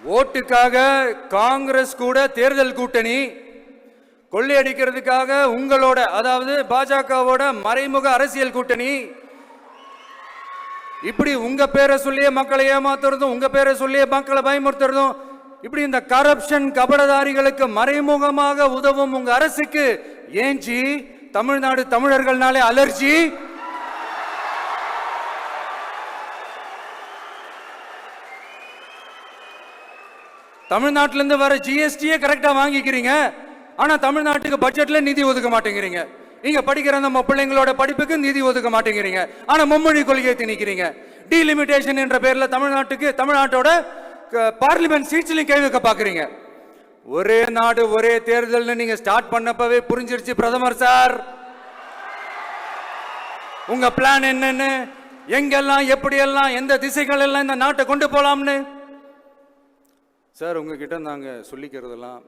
ஓட்டுக்காக காங்கிரஸ் கூட தேர்தல் கூட்டணி, கொள்ளையடிக்கிறதுக்காக உங்களோட அதாவது பாஜகவோட மறைமுக அரசியல் கூட்டணி, இப்படி உங்க பேரை சொல்லியே மக்களை ஏமாத்துறதும் உங்க பேரை சொல்லியே மக்களை பயமுறுத்துறதும், இப்படி இந்த கரப்ஷன் கபடதாரிகளுக்கு மறைமுகமாக உதவும் உங்க அரசுக்கு ஏஞ்சி தமிழ்நாடு தமிழர்கள்னாலே அலர்ஜி. தமிழ்நாட்டிலிருந்து வர ஜிஎஸ்டியே கரெக்டா வாங்கிக்கிறீங்க, ஆனா தமிழ்நாட்டுக்கு பட்ஜெட்ல நிதி ஒதுக்க மாட்டேங்கிறீங்க. இங்க படிக்கிற நம்ம பிள்ளைங்களோட படிப்புக்கு நிதி ஒதுக்க மாட்டேங்கிறீங்க, ஆனா மும்மொழி கொள்கையை திணிக்கிறீங்க. டீலிமிட்டேஷன் என்ற பேர்ல தமிழ்நாட்டோட பார்லிமெண்ட் சீட்ஸ்லயும் கை வைக்க பாக்குறீங்க. ஒரே நாடு ஒரே தேர்தல் நீங்க ஸ்டார்ட் பண்ணப்பவே புரிஞ்சிருச்சு பிரதமர் சார் உங்க பிளான் என்னன்னு, எங்கெல்லாம் எப்படியெல்லாம் எந்த திசைகள் எல்லாம் இந்த நாட்டை கொண்டு போலாம்னு. சார் உங்ககிட்ட நாங்க சொல்லிக்கிறதெல்லாம்